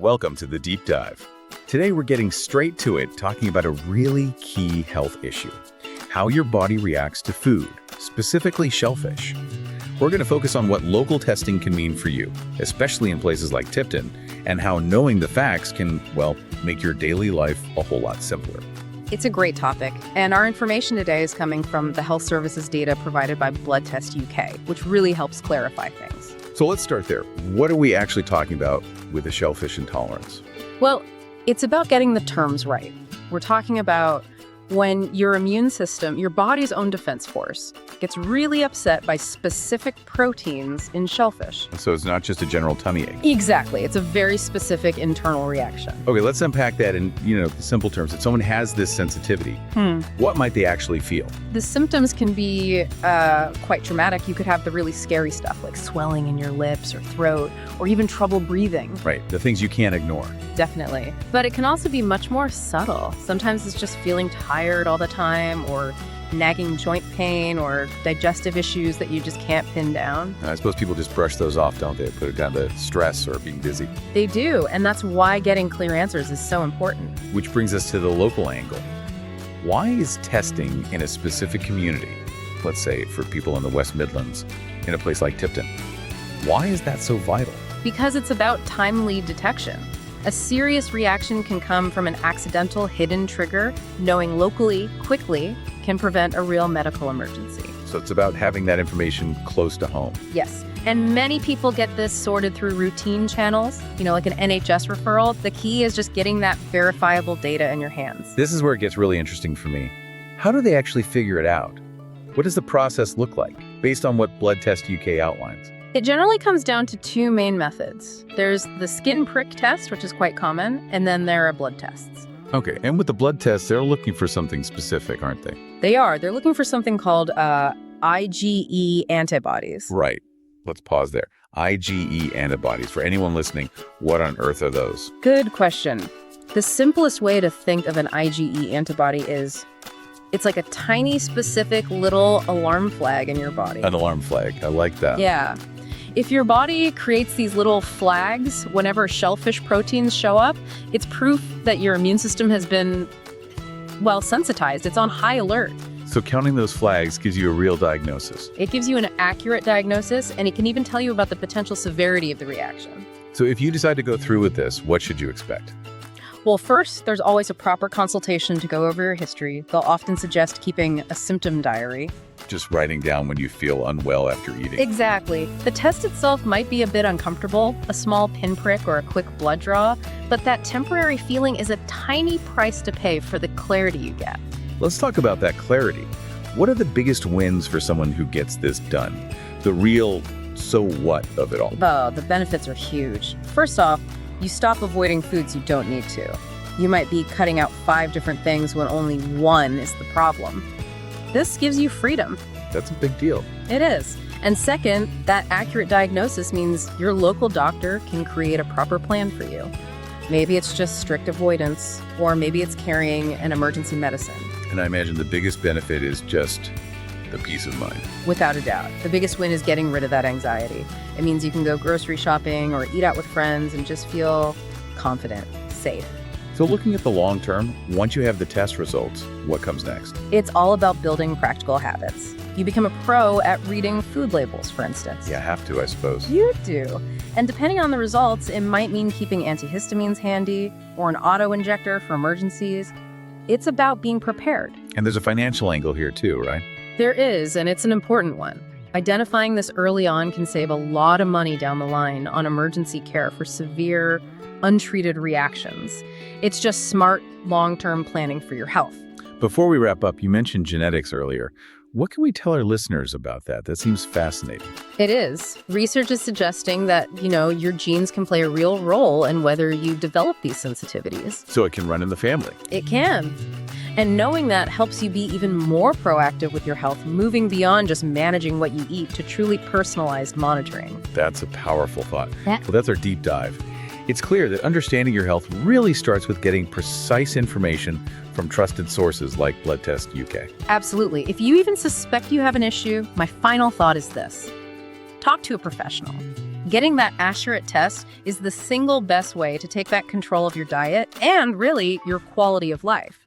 Welcome to the Deep Dive. Today we're getting straight to it, talking about a really key health issue: how your body reacts to food, specifically shellfish. We're going to focus on what local testing can mean for you, especially in places like Tipton, and how knowing the facts can, well, make your daily life a whole lot simpler. It's a great topic, and our information today is coming from the health services data provided by Blood Test UK, which really helps clarify things. So let's start there. What are we actually talking about with a shellfish intolerance? Well, it's about getting the terms right. We're talking about when your immune system, your body's own defense force, gets really upset by specific proteins in shellfish. So it's not just a general tummy ache. Exactly. It's a very specific internal reaction. Okay, let's unpack that in, simple terms. If someone has this sensitivity, what might they actually feel? The symptoms can be quite traumatic. You could have the really scary stuff like swelling in your lips or throat, or even trouble breathing. Right, the things you can't ignore. Definitely. But it can also be much more subtle. Sometimes it's just feeling tired all the time, or nagging joint pain, or digestive issues that you just can't pin down. I suppose people just brush those off, don't they? Put it down to stress or being busy. They do, and that's why getting clear answers is so important. Which brings us to the local angle. Why is testing in a specific community, let's say for people in the West Midlands, in a place like Tipton, why is that so vital? Because it's about timely detection. A serious reaction can come from an accidental hidden trigger. Knowing locally, quickly, can prevent a real medical emergency. So it's about having that information close to home. Yes, and many people get this sorted through routine channels, like an NHS referral. The key is just getting that verifiable data in your hands. This is where it gets really interesting for me. How do they actually figure it out? What does the process look like, based on what Blood Test UK outlines? It generally comes down to two main methods. There's the skin prick test, which is quite common, and then there are blood tests. Okay, and with the blood tests, they're looking for something specific, aren't they? They are. They're looking for something called IgE antibodies. Right. Let's pause there. IgE antibodies. For anyone listening, what on earth are those? Good question. The simplest way to think of an IgE antibody is it's like a tiny, specific little alarm flag in your body. An alarm flag. I like that. Yeah. If your body creates these little flags whenever shellfish proteins show up, it's proof that your immune system has been, sensitized. It's on high alert. So counting those flags gives you a real diagnosis. It gives you an accurate diagnosis, and it can even tell you about the potential severity of the reaction. So if you decide to go through with this, what should you expect? Well, first, there's always a proper consultation to go over your history. They'll often suggest keeping a symptom diary. Just writing down when you feel unwell after eating. Exactly. The test itself might be a bit uncomfortable, a small pinprick or a quick blood draw, but that temporary feeling is a tiny price to pay for the clarity you get. Let's talk about that clarity. What are the biggest wins for someone who gets this done? The real so what of it all? Oh, the benefits are huge. First off, you stop avoiding foods you don't need to. You might be cutting out 5 different things when only one is the problem. This gives you freedom. That's a big deal. It is. And second, that accurate diagnosis means your local doctor can create a proper plan for you. Maybe it's just strict avoidance, or maybe it's carrying an emergency medicine. And I imagine the biggest benefit is just the peace of mind. Without a doubt. The biggest win is getting rid of that anxiety. It means you can go grocery shopping or eat out with friends and just feel confident, safe. So looking at the long term, once you have the test results, what comes next? It's all about building practical habits. You become a pro at reading food labels, for instance. Yeah, have to, I suppose. You do. And depending on the results, it might mean keeping antihistamines handy or an auto-injector for emergencies. It's about being prepared. And there's a financial angle here too, right? There is, and it's an important one. Identifying this early on can save a lot of money down the line on emergency care for severe, untreated reactions. It's just smart, long-term planning for your health. Before we wrap up, you mentioned genetics earlier. What can we tell our listeners about that? That seems fascinating. It is. Research is suggesting that, your genes can play a real role in whether you develop these sensitivities. So it can run in the family. It can. And knowing that helps you be even more proactive with your health, moving beyond just managing what you eat to truly personalized monitoring. That's a powerful thought. Yeah. Well, that's our deep dive. It's clear that understanding your health really starts with getting precise information from trusted sources like Blood Test UK. Absolutely. If you even suspect you have an issue, my final thought is this: talk to a professional. Getting that accurate test is the single best way to take back control of your diet and really your quality of life.